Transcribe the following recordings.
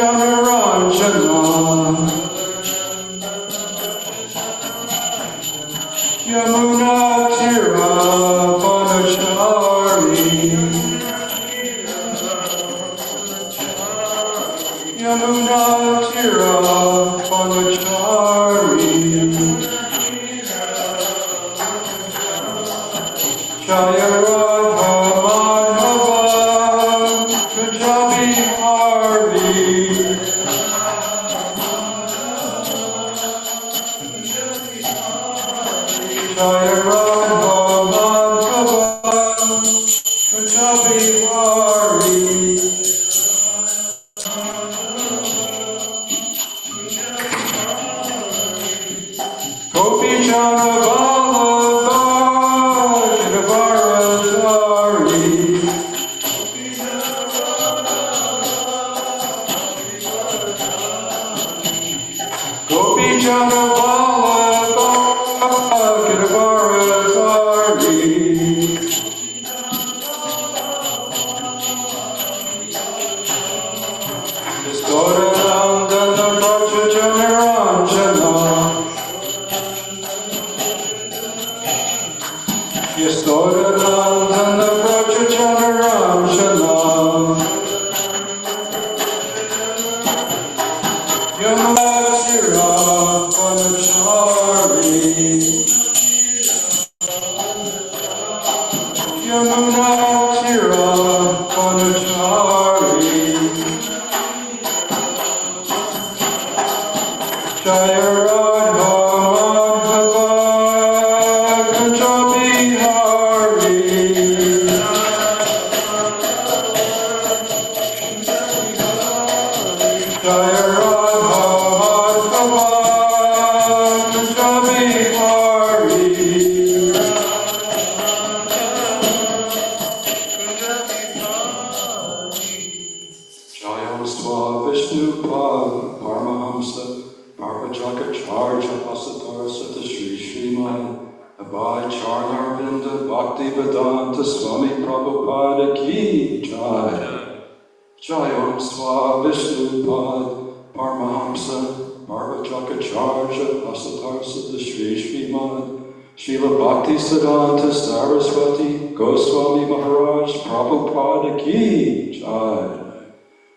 Janaranjana Yamuna Tira Vanachari Yamuna Tira Vanachari Jaya Radha Madhava Kajabi Hari Jaya Radha Madhava Kajabi Hari Gopi Jana Vallabha Jidavaradari Gopi Jana Vallabha Jidavaradari Yastodanandana Bhaja Janaranjana Yastodanandana Bhaja Janaranjana Yamasira Vanachari Yamuna Tira Vanachari Jaya Radha Madhava Kajabi Hari Jaya Radha Madhava Kajabi Hari Jaya Swa Vishnupad Paramahamsa Parvajaka Charja Asatar Sata Shri Sriman Abhay Charnarvinda Bhakti Vedanta Swami Prabhupada Ki Jai Jaya Swa Vishnupad Paramahamsa Parvajaka Charja Asatar Sata Shri Sriman Srila Bhakti Siddhanta Saraswati Goswami Maharaj Prabhupada Ki Jai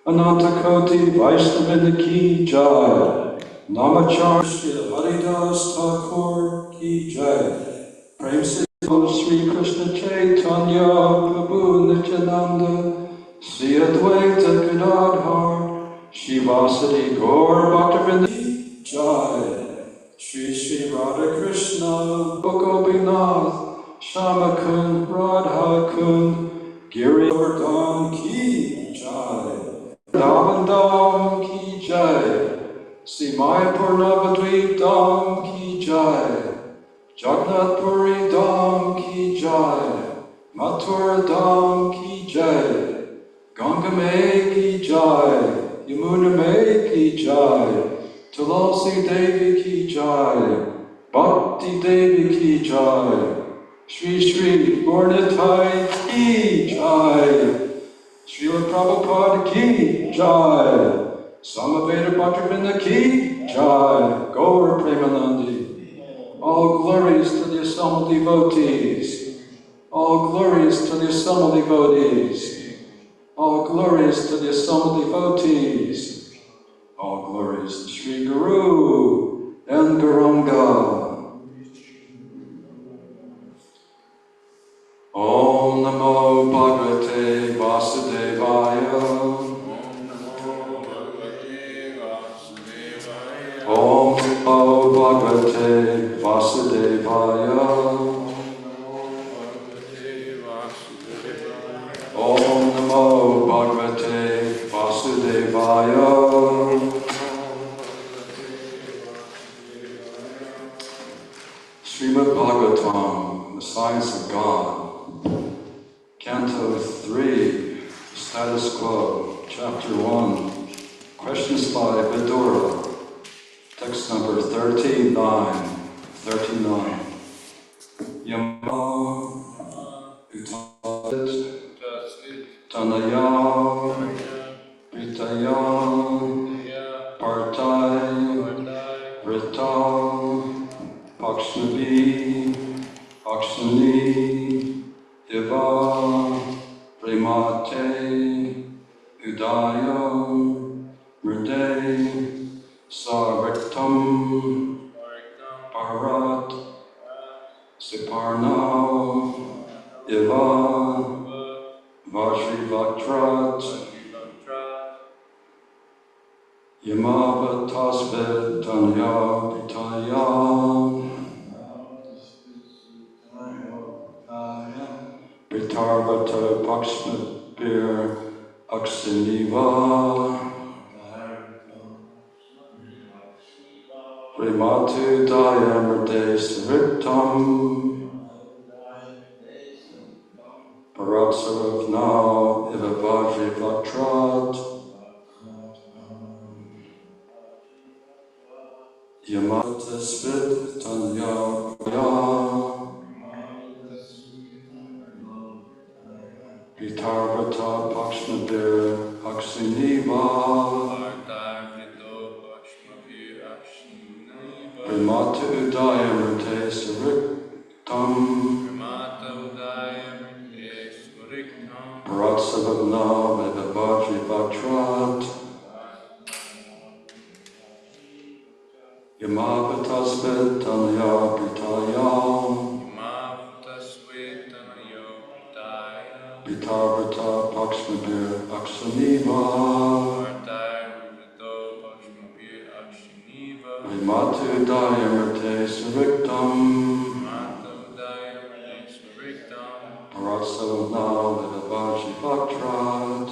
Ananta Koti Vaishnavinda Ki Jai Namachar Shri Haridas Thakur Ki Jai Prem Se Shri Krishna Chaitanya Prabhu Nityananda Sri Advaita Gadadhar Shivasati Gaur Bhaktivinoda Ki Jai Shri Shri Radha Krishna Gopinath Shamakun Radha Kun Giri Govardhan Ki Jai Davandam Ki Jai Simai Purnavadvip Dham Ki Jai Jagannath Puri Dham Ki Jai Mathura Dham Ki Jai Ganga Mai Ki Jai Yamuna Mai Ki Jai Tulasi Devi Ki Jai Bhakti Devi Ki Jai Shri Shri Gaurnitai Ki Jai Srila Prabhupada Ki Jai Samaveda Bhaktivinoda Ki Jai Gaur Premanandi All glories to the assembled devotees All glories to the assembled devotees All glories to the assembled devotees All glories to Sri Guru and Gauranga Om Namo Bhagavate Vasudevaya Om Namo Bhagavate Vasudevaya Om Namo Bhagavate Vasudevaya Srimad Bhagavatam, The Science of God, Canto 3, Status Quo, Chapter 1, Questions by Vidura, text number 39. Yama Utat Tanaya Pritaya Sarvarta, Pakshnavi, Akshani, Diva, Premate, Udaya, Mrde, Sarvaktam, Parat, Siparna, Iva, Vajrivatrat, Yamavatasvet Tanya Pitaya, Vitarvata Pakshmabir Aksiniva, Vimatu Dayamrte Sriktam, Paratsaravna Iva Vajrivatrat, Yamavatasvet Tanya Pitaya, Vitarvata Pakshmabir Aksiniva, Vimatu Udayamrte Sriktam, Paratsavavna Vivavajrivatrat, Yamavatasvet Tanya Pitaya, Vitarvata Pakshmabir Aksaniva, Vimatu Dayamrte Sariktam, Paratsavavna Vivavajrivatrat,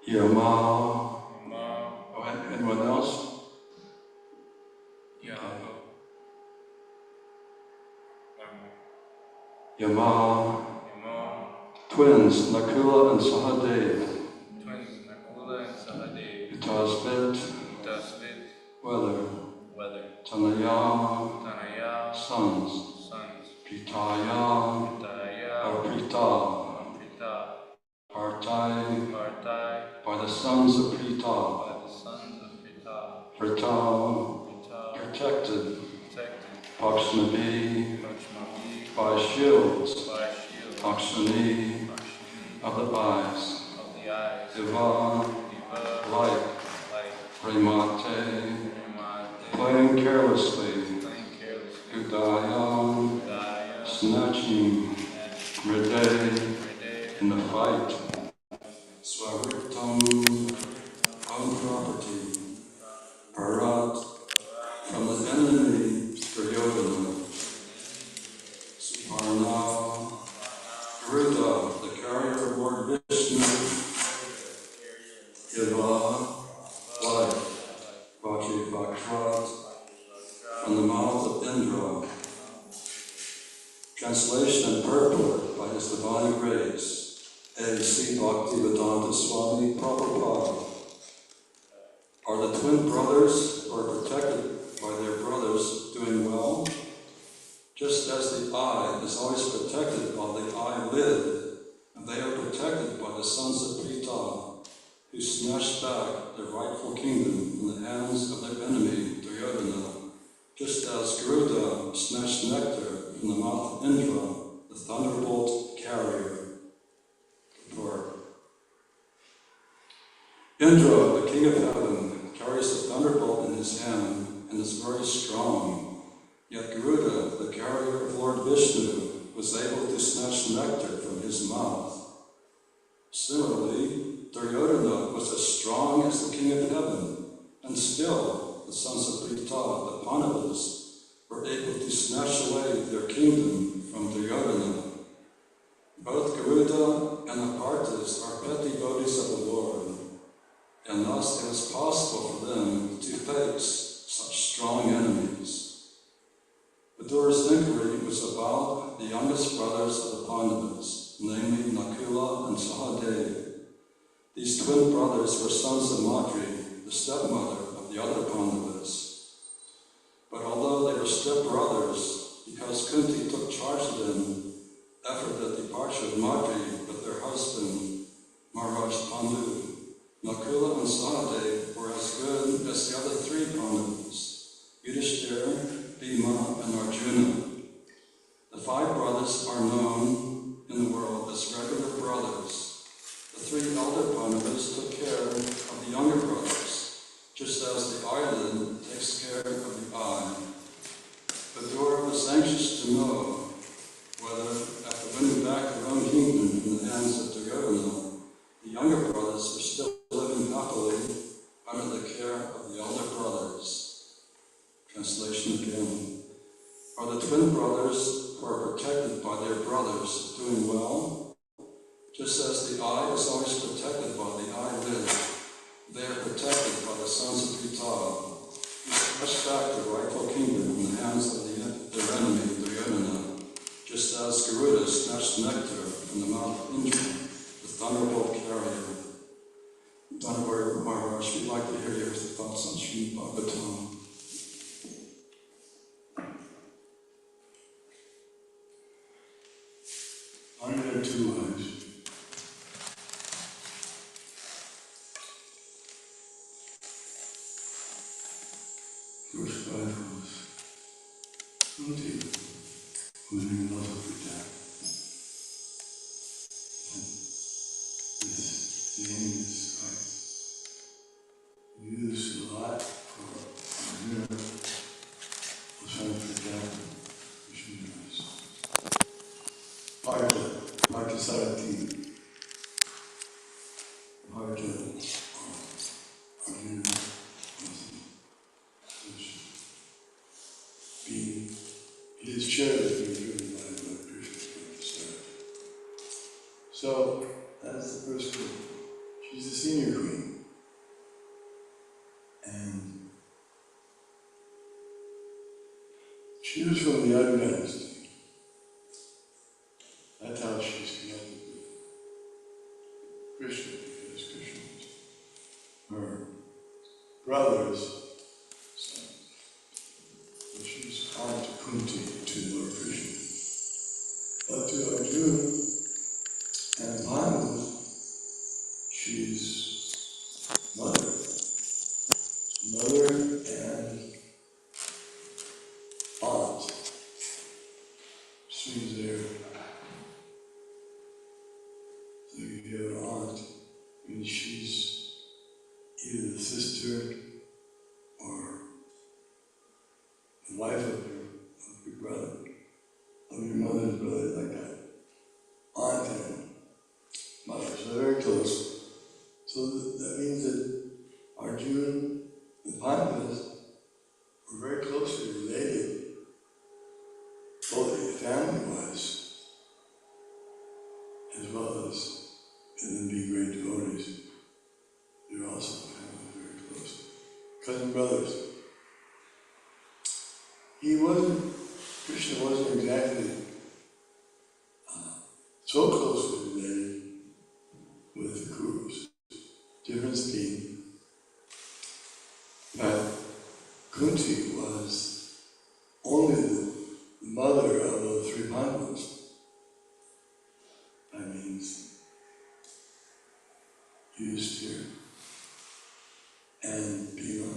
Yama. Oh, anyone else? Yeah. Yama. Twins, Nakula and Sahadev. Utasvit. Weather. Tanaya. Sons. Pitaya. Aprita. Partai. By the sons of Prita. Prita. Protected. Pakshnavi. By shields. Akshani. Of the eyes. Diva. Light. Premate. Playing carelessly. Udaya. Snatching. Mride. In the fight. Swariktam. Own property. Parat. From the enemy. Duryodhana. Suparna. Garuda, the carrier of Lord Vishnu. Iva. Life. Vajrivatrat. From the mouth of Indra. Translation and purport by His Divine Grace, A.C. Bhaktivedanta Swami Prabhupada. Are the twin brothers who are protected by their brothers doing well? Just as the eye is always protected by the eyelid, and they are protected by the sons of Prita, who snatched back their rightful kingdom from the hands of their enemy, Duryodhana. just as Garuda snatched nectar from the mouth of Indra, the thunderbolt carrier. For Indra, the king of heaven, carries the thunderbolt in his hand and is very strong. Yet Garuda, the carrier of Lord Vishnu, was able to snatch nectar from his mouth. Similarly, Duryodhana was as strong as the king of heaven, and still the sons of Pritha, the Pandavas, were able to snatch away their kingdom from Duryodhana. Both Garuda and the Parthas are petty devotees of the Lord, and thus it was possible for them to face such strong enemies. Vidura's inquiry was about the youngest brothers of the Pandavas, namely Nakula and Sahadeva. These twin brothers were sons of Madri, the stepmother of the other Pandavas. But although they were stepbrothers, because Kunti took charge of them after the departure of Madri with their husband, Maharaj Pandu, Nakula and Sahadeva were as good as the other three Pandavas, Yudhishthira, Bhima, and Arjuna. The five brothers are known in the world as regular brothers. The three elder Pandavas took care of the younger brothers, just as the eyelid takes care of the eye. Vidura was anxious to know whether, after winning back their own kingdom from the hands of Duryodhana, the younger brothers were still living happily under the care of the elder brothers. Translation again. Are the twin brothers who are protected by their brothers doing well? Just as the eye is always protected by the eyelid, they are protected by the sons of Pritha, who snatched back the rightful kingdom from the hands of their enemy, Duryodhana, just as Garuda snatched nectar from the mouth of Indra, the thunderbolt carrier. Dhanavara Maharaj, we'd like to hear your thoughts on Srimad Bhagavatam. Under two wives. First wife was Kunti, who was in love with Krishna. This name is used a lot for Arjuna, the son of Krishna, Krishna's Parthasarati, Arjuna his chariot is being driven by Lord Krishna. So that's the first queen. She's the senior queen. And she was from the Yadu dynasty. That's how she's connected with Krishna, because Krishna was her brother's son. So she's aunt to Kunti, to Lord Krishna. But to Arjuna and Pandavas, she's mother. Mother and aunt. Which means they're, so if you have an aunt, means she's either the sister or the wife of your brother, of your mother's brother, like that. Aunt and mother, so they're very close. So that means that Arjuna and Pandavas were very closely related, both family-wise, as well as in them being great devotees. They're also family very close. Cousin brothers. Krishna wasn't exactly so closely related with the Kurus. Difference being that Kunti was only the mother of the three Pandavas. That means Yudhishthira and Bhima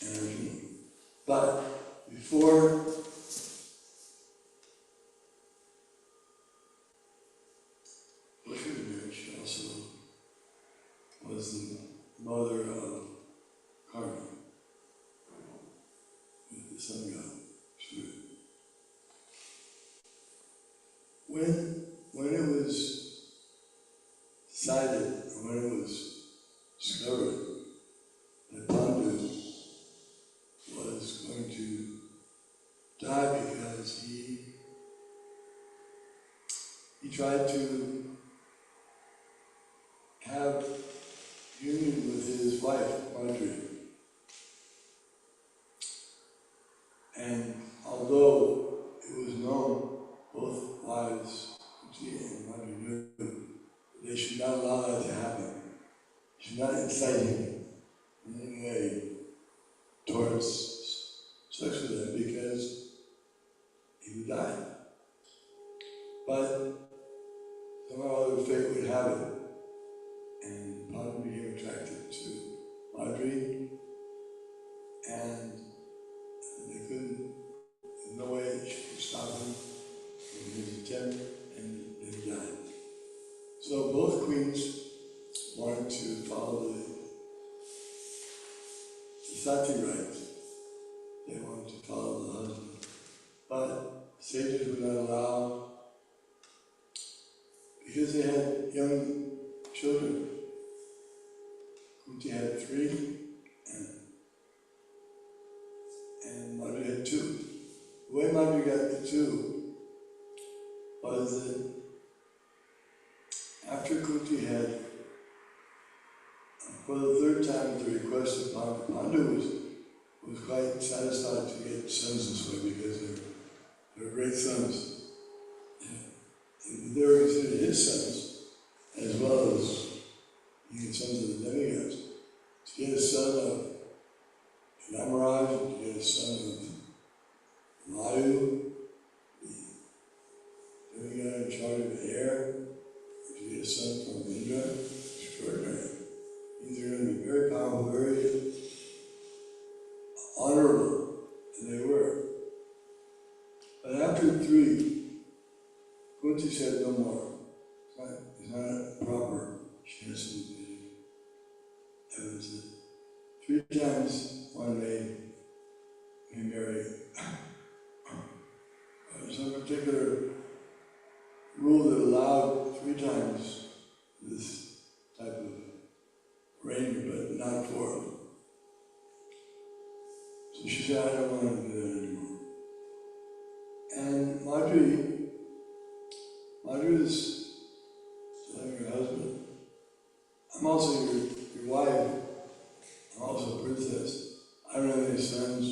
and Arjuna. But also was the mother of Karma, with the sun god, Surya. When it was decided, or when it was discovered that Pandu was going to die because he tried to have union with his wife, Marjorie. And although it was known, both wives, Kunti and Marjorie, knew they should not allow that to happen. Should not incite him in any way towards sex with them because he would die. But somehow or other fate would have it, and Pandu became attracted to Marjorie, and they couldn't, there's no way that she could stop him from his attempt, and then he died. So both queens wanted to follow the sati rites. They wanted to follow the husband. But sages would not allow, because they had young children. Kunti had 3, and Madhu had 2. The way Madhu got the 2 was that after Kunti had, for the 3rd time at the request of Pandu, Pandu was quite satisfied to get sons this way because they're great sons. And they were considered his sons, as well as being sons of the demigods. To get a son of Namaraj, to get a son of Mayu, the demigod in charge of Hare, to get a son from Indra, extraordinary. These are going to be very powerful, very honorable, and they were. But after 3, Kunti said no more. It's not proper. She has some evidence that 3 times one may marry. There's some particular rule that allowed 3 times this type of arrangement, but not 4. So she said, I don't want to do that anymore. And Madhu is telling her husband, I'm also your wife, I'm also a princess. I don't have any sons.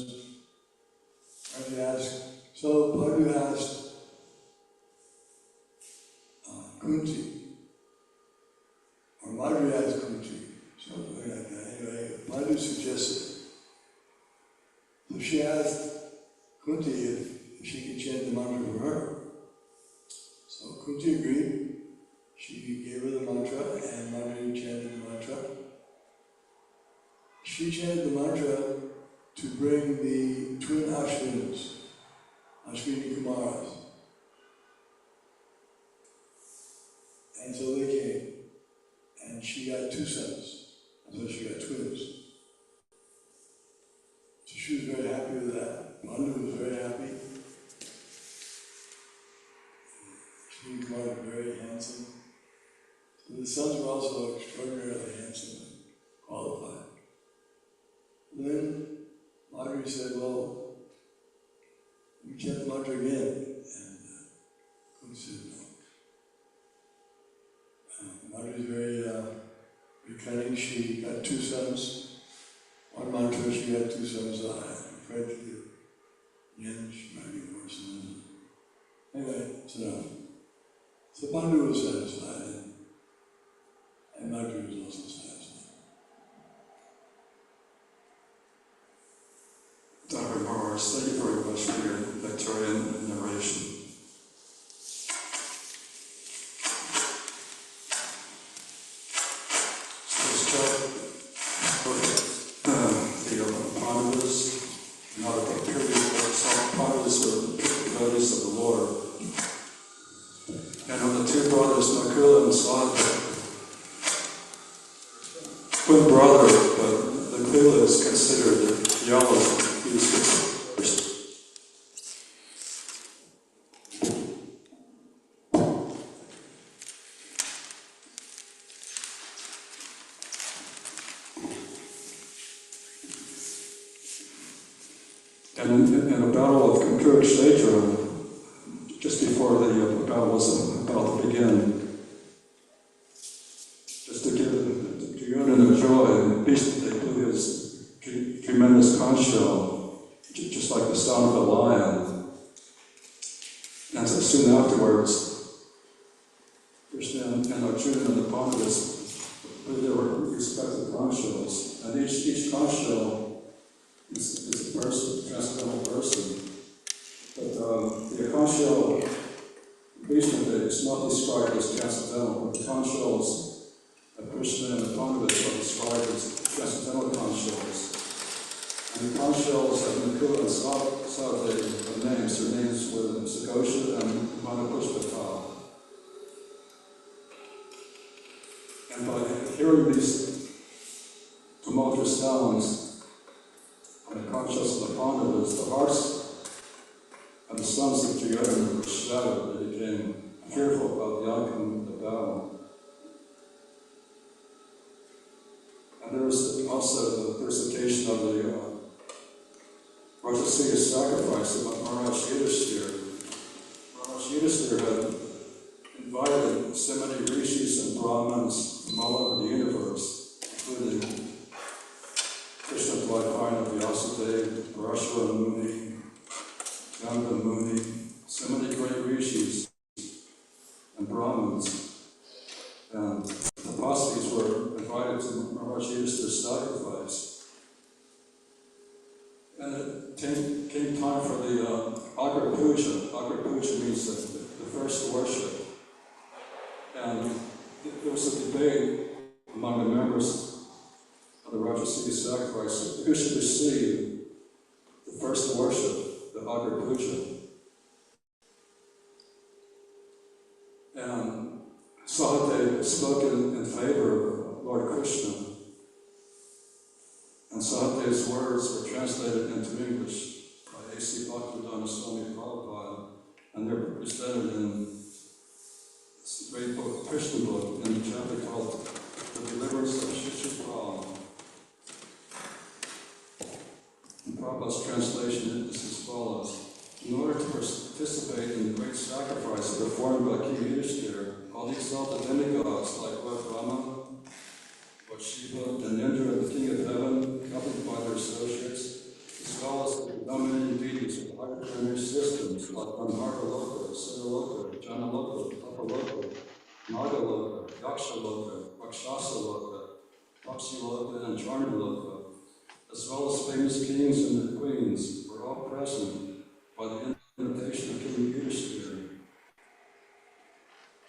Madhu asked, so Madhu asked Kunti, or Madhu asked Kunti, something like that. Anyway, Madhu suggested. So she asked Kunti if she could chant the mantra for her. So Kunti agreed. She gave her the mantra, and Madhu chanted the mantra. She chanted the mantra to bring the twin Ashwinis, Ashwini Kumaras. And so they came, and she got 2 sons, and so she got twins. So she was very happy with that. Madhu was very happy. Ashwini Kumar was very handsome. So the sons were also extraordinarily handsome and qualified. Then Madhu said, well, we chant the mantra again. And Kunti said no. Madhu is very cunning. She got 2 sons. One mantra, she got 2 sons. I'm afraid to do again, she might get more sons. Anyway, it's enough. So Pandu was satisfied, and Madhu was also satisfied. Dr. Morris, thank you very much for your Victorian narration. The Pandavas, not a purely Pandavas were devotees of the Lord. And of the 2 brothers, Nakula and Sahadev, twin brother, but the Kula is considered the youngest. He was considered first. And in a battle of Kurukshetra, just before the battle was about to begin, just to give Duryodhana joy, and they blew his tremendous conch shell, just like the sound of a lion. And so soon afterwards, Krishna and Arjuna and the Pandavas blew their respective conch shells, and each conch shell is a person, a transcendental person. But the conch shell, Krishna, is not described as transcendental, but the conch shells of Krishna and the Pandavas are described as transcendental conch shells. And the conch shells of Nakula and Sahadev are names. Their names were Sagosha and Manapushpata. And by hearing these tumultuous sounds on the conch shells of the Pandavas, the hearts and the sons of Duryodhana were shattered. They became fearful about the outcome of the battle. And there was also the recitation of the Rajasiya sacrifice of Maharaj Yudhishthira. Maharaj Yudhishthira had invited so many rishis and brahmins from all over the universe, including Krishna Dvaipayana Vyasadeva, Parashurama Muni, Ganga Muni, so many great rishis and brahmins. And the Pasatis were invited to Maharaj Yudhishthira's sacrifice. And it came time for the Agra Puja. Agra Puja means the first worship. And there was a debate among the members of the Rajasiya sacrifice who should receive the first worship, the Agra Puja. And Sahadev spoke in favor of Lord Krishna. And Sahatev's words were translated into English by A.C. Bhaktivedanta Swami Prabhupada, and they're presented in this great book, Krishna book, in the chapter called The Deliverance of Shishupal. And Prabhupada's translation is as follows. In order to participate in the great sacrifice performed by King Yudhishthira, all the exalted demigods like Lord Brahma, Lord Shiva, and Indra, the King of Heaven, accompanied by their associates, as well as the dominating deities of higher planetary systems like Gandharva-loka, Siddhaloka, Janaloka, Tapaloka, Nagaloka, Yakshaloka, Rakshasa-loka, Pakshi-loka, and Charna-loka, as well as famous kings and their queens, were all present by the invitation of King Yudhishthira.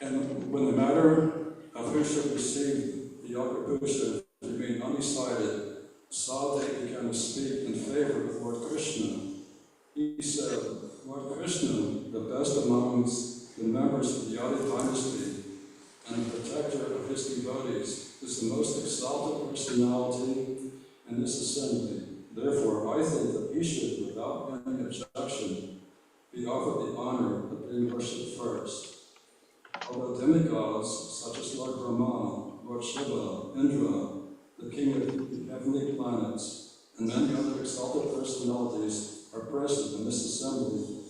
And when the matter of who should receive the Agra Puja remained undecided, Sahadev began to speak in favor of Lord Krishna. He said, Lord Krishna, the best amongst the members of the Yadu dynasty and the protector of his devotees, is the most exalted personality in this assembly. Therefore, I think that he should, without any objection, be offered the honor of being worshipped first. Although demigods such as Lord Brahma, Lord Shiva, Indra, the king of the heavenly planets, and many other exalted personalities are present in this assembly,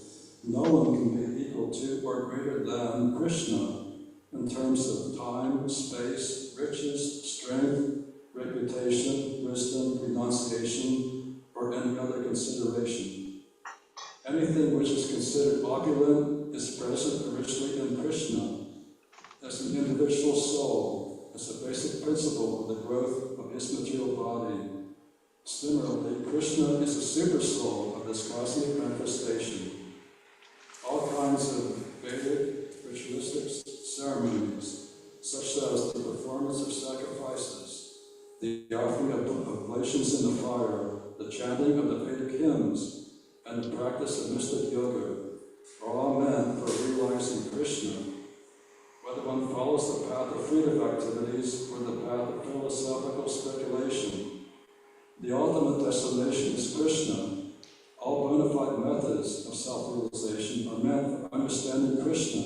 no one can be equal to or greater than Krishna in terms of time, space, riches, strength, reputation, wisdom, renunciation, or any other consideration. Anything which is considered opulent is present richly in Krishna as an individual soul, as a basic principle of the growth of his material body. Similarly, Krishna is a super soul of this cosmic manifestation. All kinds of Vedic ritualistic ceremonies, such as the performance of sacrifices, the offering of oblations in the fire, the chanting of the Vedic hymns, and the practice of mystic yoga, are all meant for realizing Krishna. Whether one follows the path of fruitive activities or the path of philosophical speculation. The ultimate destination is Krishna. All bona fide methods of self-realization are meant for understanding Krishna.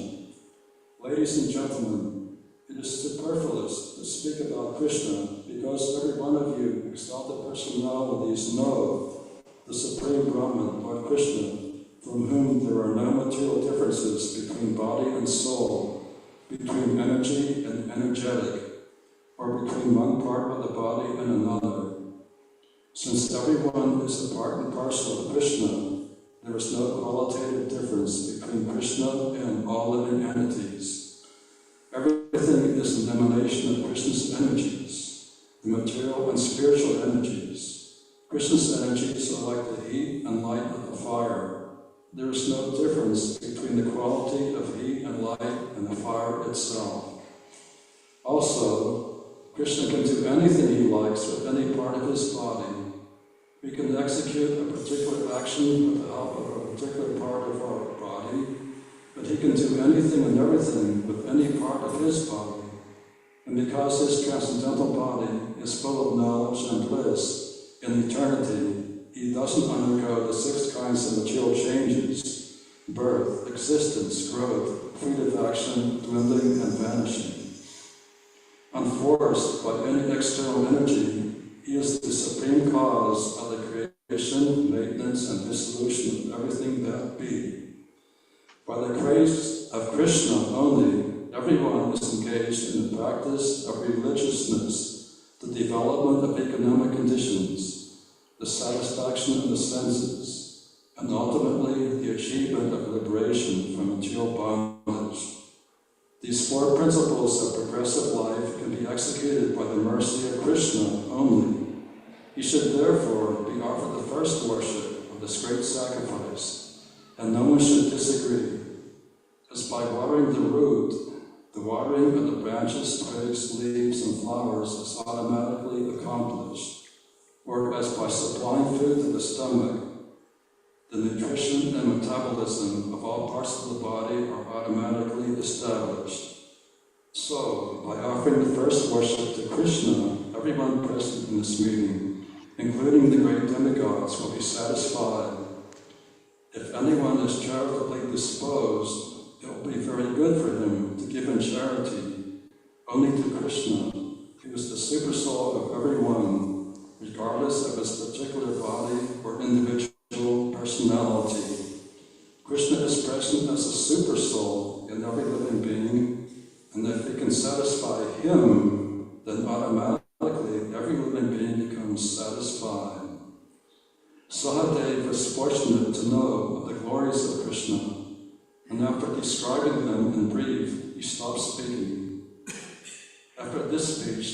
Ladies and gentlemen, it is superfluous to speak about Krishna because every one of you exalted personalities know the Supreme Brahman, Lord Krishna, from whom there are no material differences between body and soul, between energy and energetic, or between one part of the body and another. Since everyone is a part and parcel of Krishna, there is no qualitative difference between Krishna and all living entities. Everything is an emanation of Krishna's energies, the material and spiritual energies. Krishna's energies are like the heat and light of the fire. There is no difference between the quality of heat and light and the fire itself. Also, Krishna can do anything he likes with any part of his body. We can execute a particular action with the help of a particular part of our body, but he can do anything and everything with any part of his body. And because his transcendental body is full of knowledge and bliss in eternity, he doesn't undergo the 6 kinds of material changes: birth, existence, growth, fruitive action, dwindling, and vanishing. Unforced by any external energy, he is the supreme cause of the creation, maintenance, and dissolution of everything that be. By the grace of Krishna only, everyone is engaged in the practice of religiousness, the development of economic conditions, the satisfaction of the senses, and ultimately the achievement of liberation from material bondage. These 4 principles of progressive life can be executed by the mercy of Krishna only. He should therefore be offered the first worship of this great sacrifice, and no one should disagree, as by watering the root, the watering of the branches, twigs, leaves, and flowers is automatically accomplished, or as by supplying food to the stomach, the nutrition and metabolism of all parts of the body are automatically established. So, by offering the first worship to Krishna, everyone present in this meeting, including the great demigods, will be satisfied. If anyone is charitably disposed, it will be very good for him to give in charity only to Krishna, who is the supersoul of everyone, regardless of his particular body or individual personality. Krishna is present as a supersoul in every living being, and if we can satisfy him, then automatically every living being becomes satisfied. Sahadev was fortunate to know of the glories of Krishna, and after describing them in brief, he stopped speaking. After this speech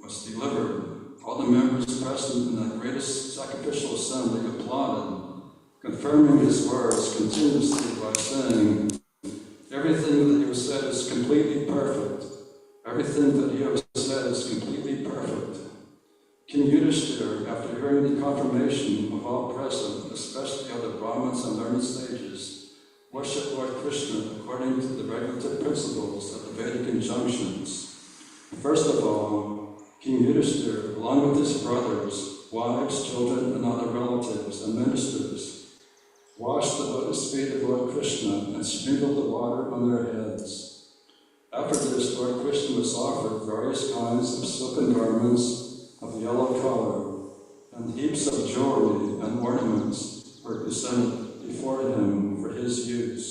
was delivered, all the members present in that greatest sacrificial assembly applauded, confirming his words continuously by saying, "Everything that you have said is completely perfect. Everything that you have said is completely perfect." King Yudhishthira, after hearing the confirmation of all present, especially of the Brahmins and learned sages, worshipped Lord Krishna according to the regulative principles of the Vedic injunctions. First of all, King Yudhishthira, along with his brothers, wives, children, and other relatives and ministers, washed the lotus feet of Lord Krishna and sprinkled the water on their heads. After this, Lord Krishna was offered various kinds of silken garments of yellow color, and heaps of jewelry and ornaments were presented before him for his use.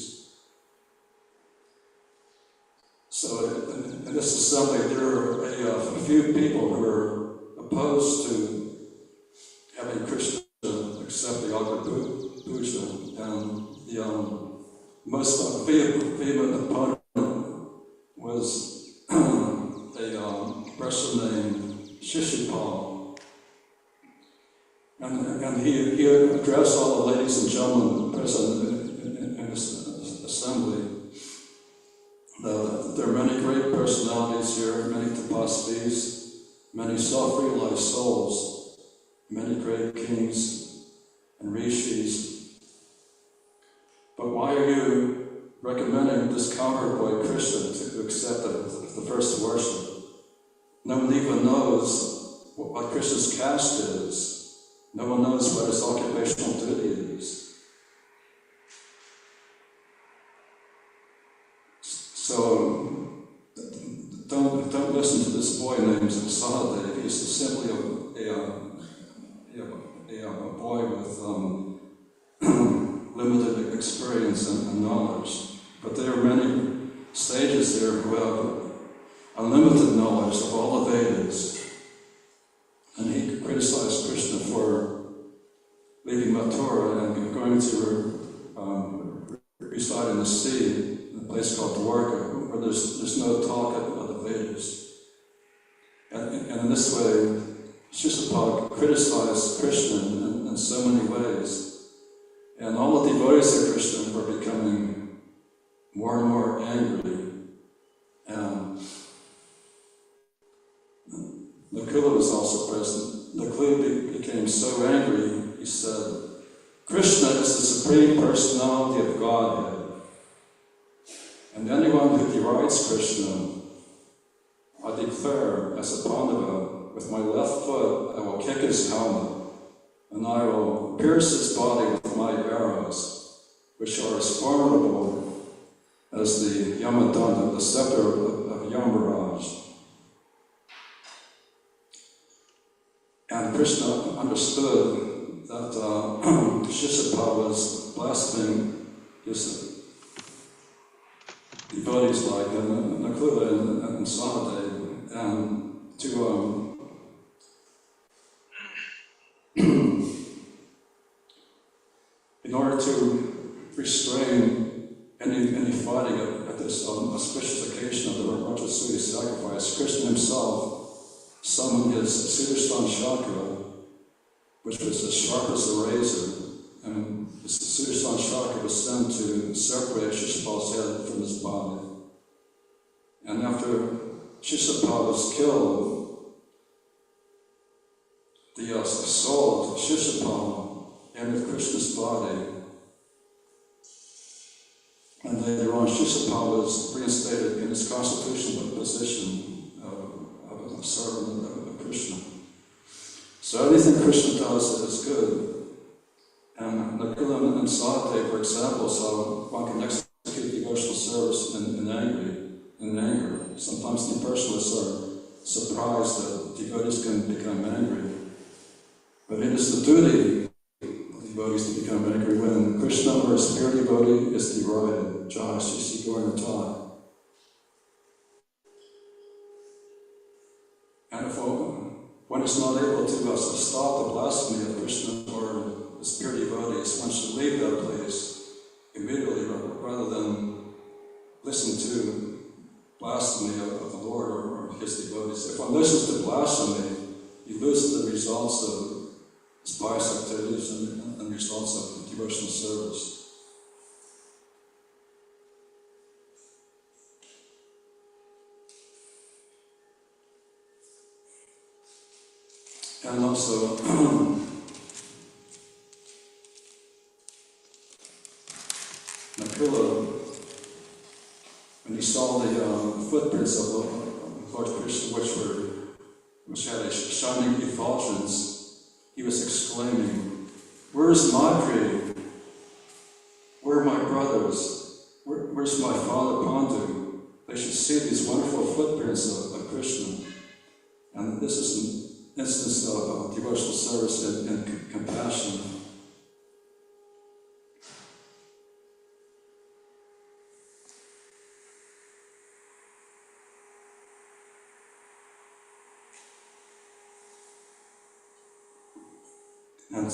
So in this assembly, there are a few people who are opposed to having Krishna accept the Agra Puja, and the most vehement opponent was a person named Shishupal. And he addressed all the ladies and gentlemen present in this assembly. There are many great personalities here, many tapasvis, many self-realized souls, many great kings and rishis. But why are you recommending this cowherd boy Krishna to first worship. No one even knows what Krishna's caste is. No one knows what his occupational duty is. So don't listen to this boy named Sahadev. He's simply a boy with limited experience and knowledge. But there are many sages here who have unlimited knowledge of all the Vedas. And he criticized Krishna for leaving Mathura and going to reside in the sea, in a place called Dwarka, where there's no talk of the Vedas. And in this way, Shishupal criticized Krishna in so many ways. And all the devotees of Krishna were becoming more and more angry. And Nakula was also present. Nakula became so angry, he said, Krishna is the Supreme Personality of Godhead. And anyone who derides Krishna, I declare as a Pandava, with my left foot I will kick his helmet, and I will pierce his body with my arrows, which are as formidable as the Yamadanda, the scepter of Yamaraj. And Krishna understood that Shishupal was blaspheming his devotees like Nakula and Sahadev, and to in order to restrain any fighting at this auspicious occasion of the Rajasuri sacrifice, Krishna himself summoned his Sudarshan chakra, which was as sharp as a razor, and the Sudarshan chakra was sent to separate Shishupal's head from his body. And after Shishupal was killed, the soul of Shishupal entered Krishna's body. And later on, Shishupal was reinstated in his constitutional position of a servant of Krishna. So anything Krishna does is good. And Nakula and Sahadev, for example, so one can execute devotional service in anger. Sometimes the impersonalists are surprised that devotees can become angry. But it is the duty of devotees to become angry when Krishna or his pure devotee is derided. Jai Sisi Gauranatai. And if one is not able to stop the blasphemy of Krishna or his pure devotees, one should leave that place immediately rather than listen to blasphemy of the Lord or his devotees. If one listens to blasphemy, he loses the results of his pious activities and results of devotional service. And also, Nakula, when he saw the footprints of Lord Krishna, which had a shining effulgence, he was exclaiming, "Where's Madri? Where are my brothers? Where's my father Pandu? They should see these wonderful footprints of Krishna." And this is an instance of devotional service and compassion. And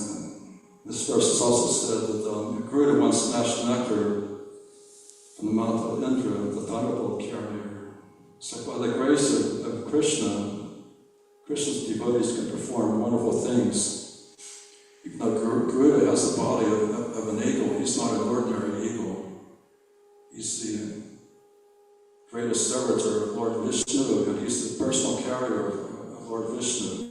this verse is also said that Garuda once snatched nectar from the mouth of Indra, the thunderbolt carrier. So by the grace of Krishna, Krishna's devotees can perform wonderful things. Even though Garuda has the body of an eagle, he's not an ordinary eagle. He's the greatest servitor of Lord Vishnu, and he's the personal carrier of Lord Vishnu.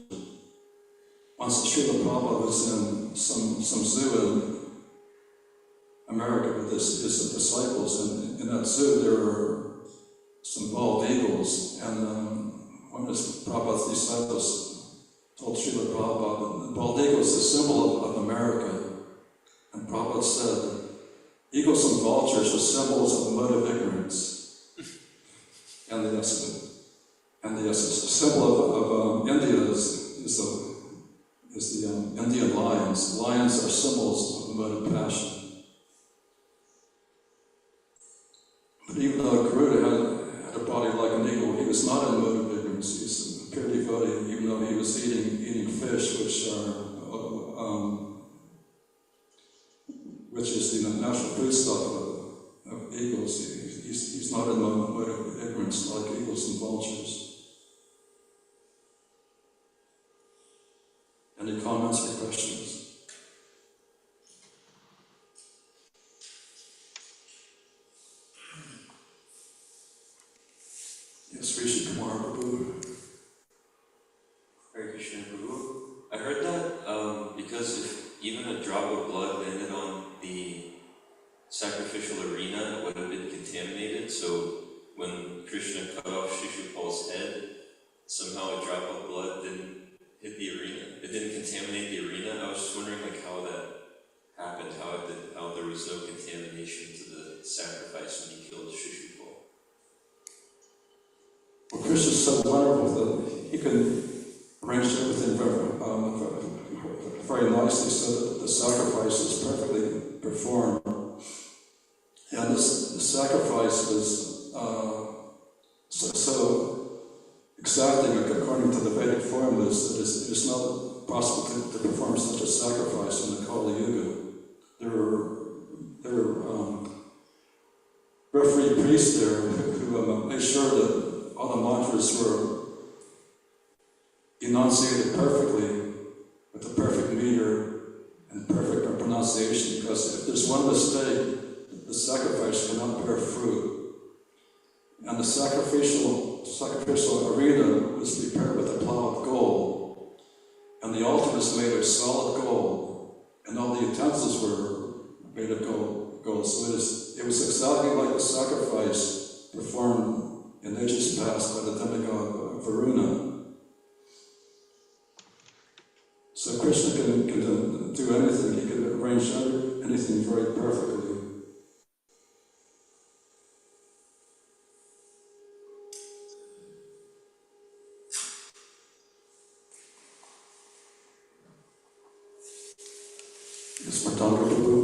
Once Srila Prabhupada was in some zoo in America with his disciples, and in that zoo there were some bald eagles, and one of Prabhupada's disciples told Srila Prabhupada that the bald eagle is a symbol of America. And Prabhupada said, eagles and vultures are symbols of the mode of ignorance. And the symbol of India is the Indian lions. Lions are symbols of the mode of passion. But even though Garuda had a body like an eagle, he was not in the mode of ignorance. He was a pure devotee, even though he was eating fish, which is the natural foodstuff of eagles. He's not in the mode of ignorance like eagles and vultures. Any comments or questions? Yes, Rishi Kumar Prabhu. Hare Krishna Prabhu. I heard that because if even a drop of blood landed on the sacrificial arena, it would have been contaminated. So when Krishna cut off Shishupal's head, somehow a drop of blood didn't hit the arena. It didn't contaminate the arena. I was just wondering how that happened, how there was no contamination to the sacrifice when he killed Shishupal. Well, Krishna's so wonderful that he can arrange everything very nicely so that the sacrifice is perfectly performed. And the sacrifice was so exacting according to the Vedic formulas that it is not possible to perform such a sacrifice in the Kali Yuga. There were referee priests there who made sure that all the mantras were enunciated perfectly with the perfect meter and perfect pronunciation, because if there's one mistake, the sacrifice cannot bear fruit. And the sacrificial arena was prepared with a plow of gold, and the altar was made of solid gold, and all the utensils were made of gold. So it was exactly like the sacrifice performed in ages past by the demigod Varuna. So Krishna can do anything. He can arrange anything very perfectly. Yes, Martanga Prabhu.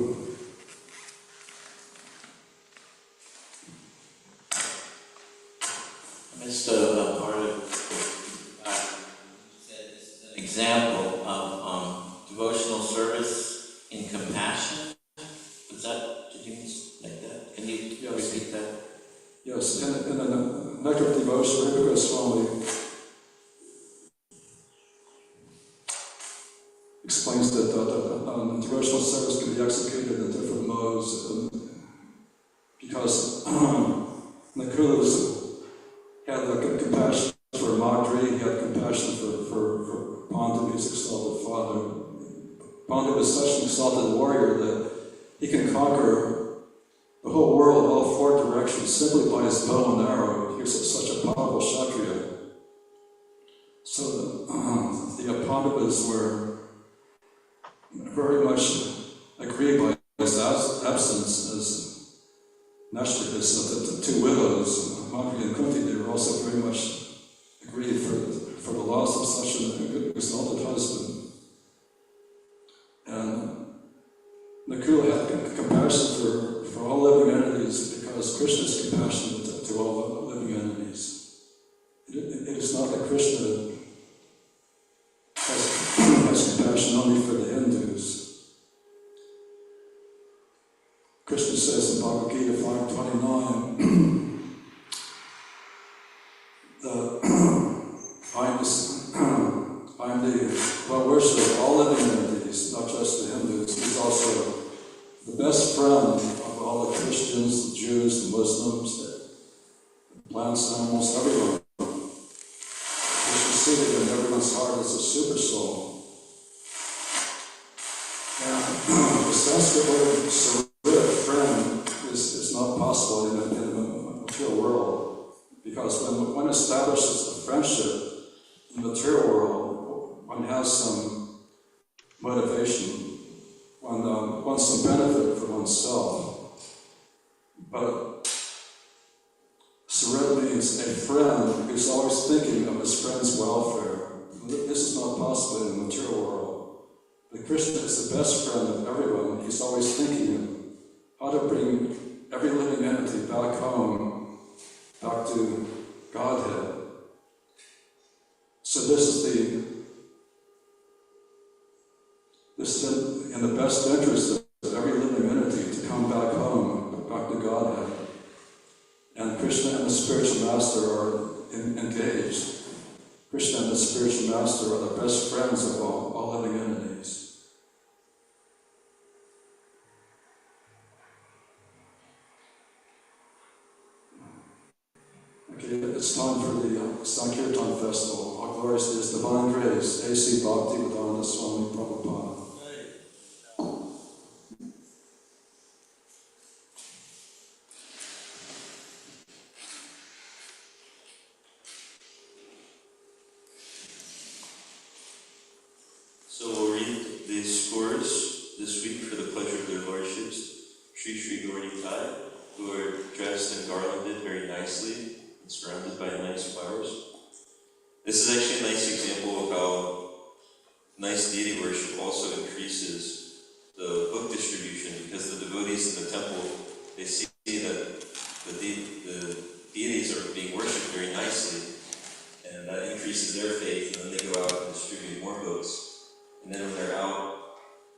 I missed a part of you said this is an example of devotional service in compassion. Did you mean like that? Can you repeat that? Yes, in the Nectar of Devotion, Rupa Goswami explains that devotional service can be executed in different modes, because Nakula had compassion for Madri, he had compassion for Pandu, his exalted father. Pandu was such an exalted warrior that he can conquer the whole world, all four directions, simply by his bow and arrow. He was such a powerful Kshatriya. So the Pandavas were very much aggrieved by his absence as Nashtakas, the two widows, Madri and Kunti. They were also very much aggrieved for the loss of such an exalted husband. And Nakula had compassion for all living entities, because Krishna is compassionate to all living entities. It is not that Krishna has compassion only for the Hindus. Krishna says in Bhagavad Gita 5:29 I am the well-wisher of all living entities, not just the Hindus. He's also the best friend of all the Christians, the Jews, the Muslims, the plants, animals, everyone. He's seated in everyone's heart as a super soul. And the Sanskrit word sarit, friend, is not possible in the material world. because when one establishes a friendship in the material world, one has some motivation, one wants some benefit for oneself. But Sarit means a friend who's always thinking of his friend's welfare. This is not possible in the material world. But Krishna is the best friend of everyone. He's always thinking how to bring every living entity back home, back to Godhead. So this is in the best interest of every living entity to come back home, back to Godhead. And Krishna and the spiritual master are engaged. Krishna and the spiritual master are the best friends of all living entities. Okay, it's time for the Sankirtan Festival. All glories to His Divine Grace, A.C. Bhaktivedanta Swami Prabhupada. So we'll read the scores this week for the pleasure of their lordships, Sri Sri Gaurnitai, who are dressed and garlanded very nicely and surrounded by nice flowers. This is actually a nice example of how nice deity worship also increases the book distribution, because the devotees in the temple, they see that the deities are being worshipped very nicely, and that increases their faith, and then they go out and distribute more books. And then when they're out,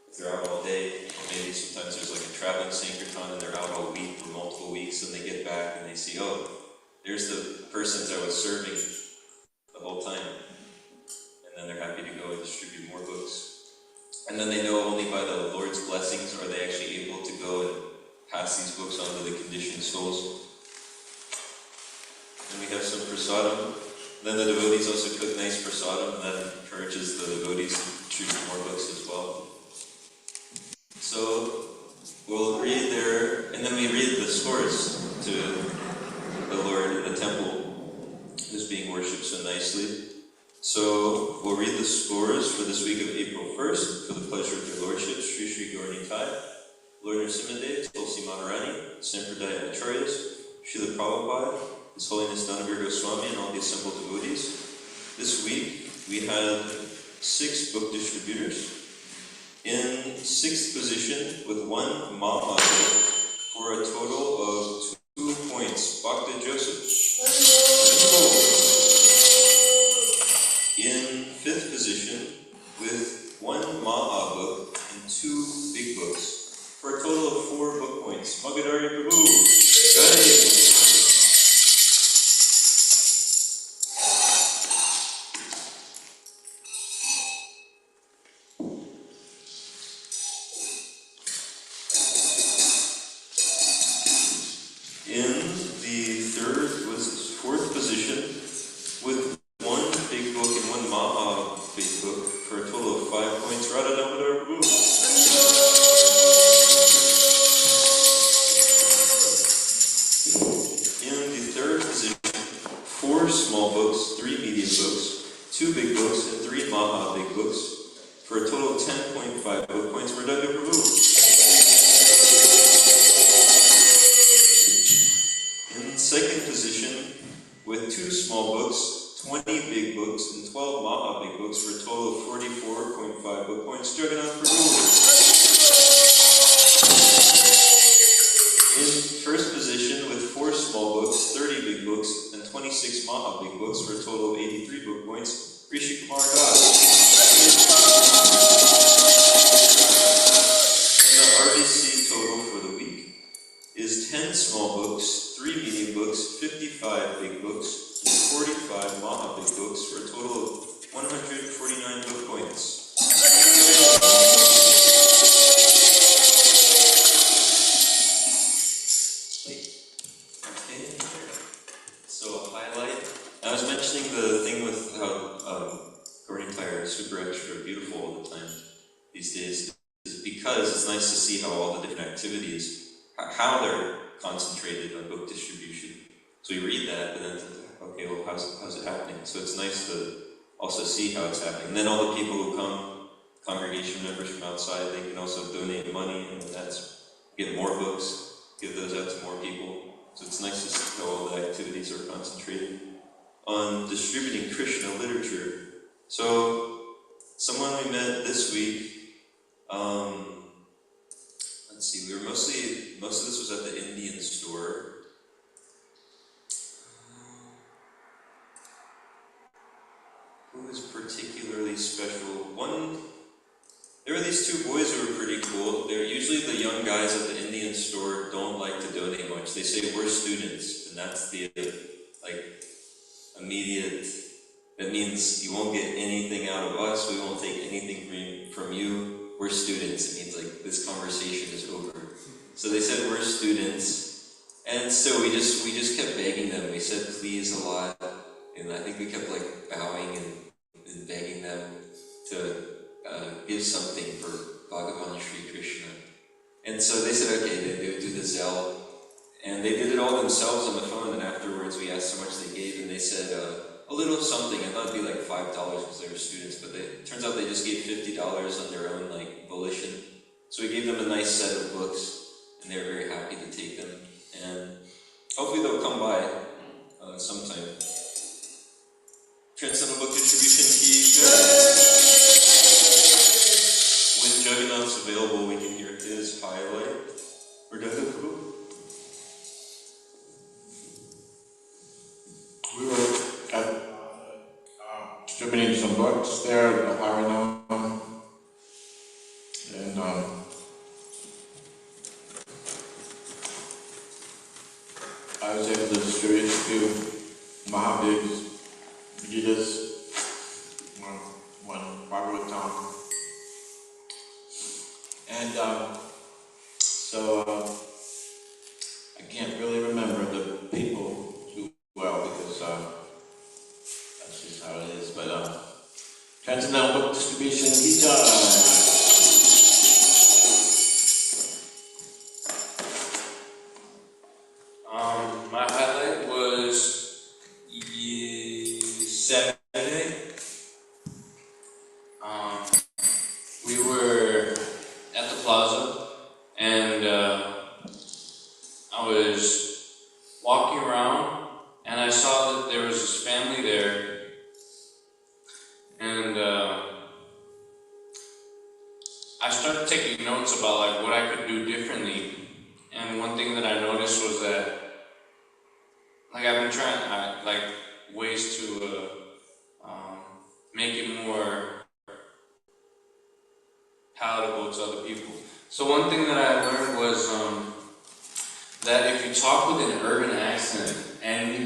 if they're out all day, or maybe sometimes there's like a traveling Sankirtan and they're out all week or multiple weeks, and they get back and they see, oh, there's the persons I was serving the whole time. And then they're happy to go and distribute more books. And then they know only by the Lord's blessings are they actually able to go and pass these books on to the conditioned souls. And we have some prasadam. Then the devotees also cook nice prasadam, and that encourages the devotees to distribute more books as well. So we'll read there, and then we read the scores to the Lord in the temple who's being worshipped so nicely. So we'll read the scores for this week of April 1st for the pleasure of your lordship, Sri Sri Gaurnitai, Lord Nrsimhadev, Tulsi Maharani, Sampradaya Acharyas, Srila Prabhupada, His Holiness Dhanavir Goswami, and all the assembled devotees. This week we had 6 book distributors. In 6th position with 1 Maha for a total of 2 points, Bhakta Joseph. In 5th position with 1 Maha book and 2 big books for a total of 4 book points, Magadari Prabhu. Jai. how's it happening? So it's nice to also see how it's happening. And then all the people who come, congregation members from outside, they can also donate money, and that's get more books, give those out to more people. So it's nice to see how all the activities are concentrated on distributing Krishna literature. So someone we met this week, let's see, most of this was at the Indian store. Who was particularly special? There were these two boys who were pretty cool. They're usually the young guys at the Indian store don't like to donate much. They say we're students, and that's the immediate. That means you won't get anything out of us. We won't take anything from you. We're students. It means like this conversation is over. So they said we're students, and so we just kept begging them. We said please a lot, and I think we kept like bowing and begging them to give something for Bhagavan Sri Krishna. And so they said okay, they would do the Zelle, and they did it all themselves on the phone. And afterwards, we asked how much they gave, and they said a little something. I thought it'd be like $5 because they were students, but it turns out they just gave $50 on their own volition. So we gave them a nice set of books, and they were very happy to take them. And hopefully they'll come by sometime. Transcendental Book Distribution Key. When Jagannath's available, we can hear his highlight. Or does it? We were distributing some books there at the Hare, and I was able to distribute a few Mahabhig's Gitas, one Bhagavatam, and so I can't really remember the people too well because that's just how it is. But Transcendental Book Distribution Gita. My highlight was Saturday. We were at the plaza, and I was walking around, and I saw that there was this family there, and I started taking notes about what I could do differently. And one thing that I noticed was that I've been trying ways to make it more palatable to other people. So one thing that I learned was that if you talk with an urban accent and you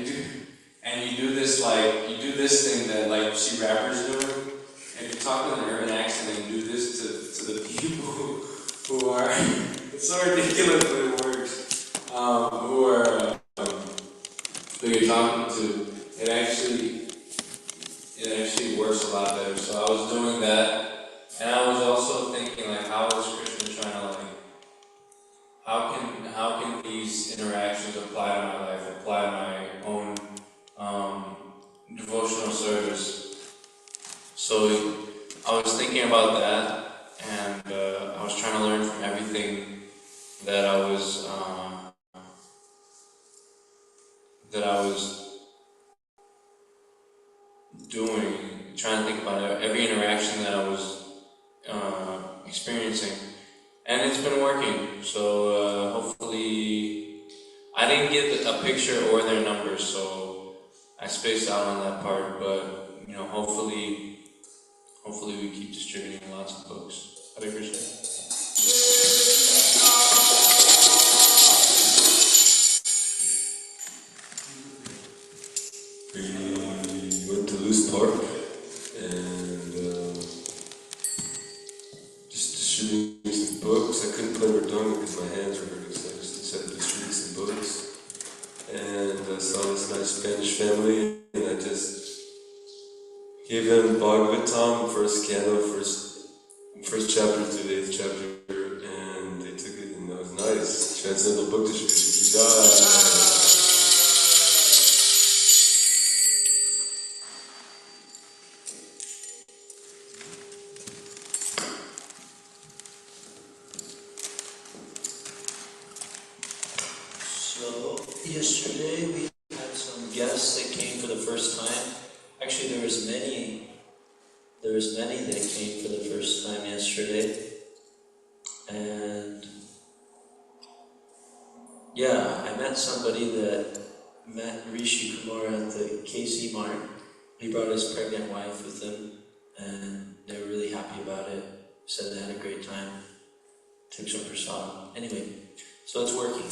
do this thing that you see rappers doing, if you talk with an urban accent and you do this to the people who are it's so ridiculous but it works, who you're talking to, it actually works a lot better. So I was doing that, and I was also thinking how is Krishna trying to how can these interactions apply to my life, apply to my own devotional service. So I was thinking about that, and I was trying to learn from everything that I was doing, trying to think about every interaction that I was experiencing, and it's been working. So hopefully, I didn't get a picture or their numbers, so I spaced out on that part. But hopefully we keep distributing lots of books. Hare Krishna. We went to Loose Park and just distributing some books. I couldn't play Verdunga because my hands were hurting, so I just decided to distribute some books. And I saw this nice Spanish family, and I just gave them Bhagavatam, first canto, first chapter through the 8th chapter, and they took it, and that was nice. Transcendental Book Distribution. was many that came for the first time yesterday. And yeah, I met somebody that met Rishi Kumar at the KC Mart. He brought his pregnant wife with him, and they were really happy about it. Said they had a great time. Took some prasad. Anyway, so it's working.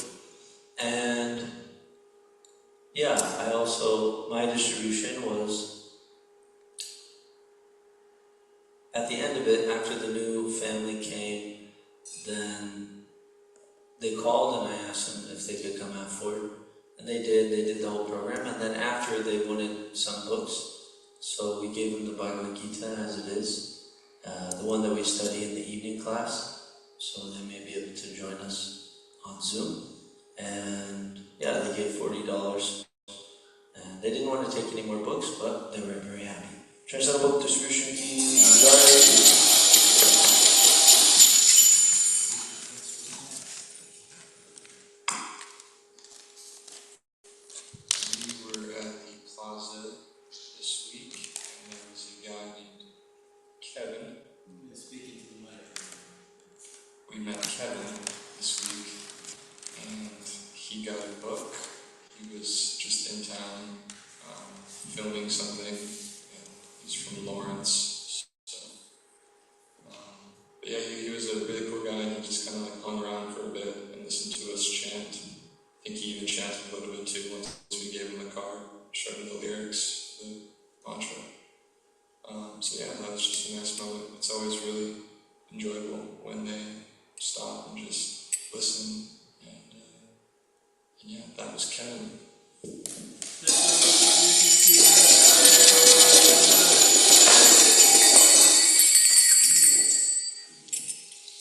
And yeah, my distribution was, at the end of it, after the new family came, then they called and I asked them if they could come out for it. And they did the whole program. And then after, they wanted some books. So we gave them the Bhagavad Gita as it is, the one that we study in the evening class. So they may be able to join us on Zoom. And yeah, they gave $40. And they didn't want to take any more books, but they were very happy. Transcendental Book Distribution Key. We were at the plaza this week, and there was a guy named Kevin. Speaking to the microphone. We met Kevin this week, and he got a book. He was just in town filming something, and he's from Lawrence. So, but yeah, he was a really cool guy. He just kind of like hung around for a bit and listened to us chant. I think he even chanted a little bit too once we gave him the card, showed him the lyrics, the mantra. So yeah, that was just a nice moment. It's always really enjoyable when they stop and just listen. And yeah, that was Kevin.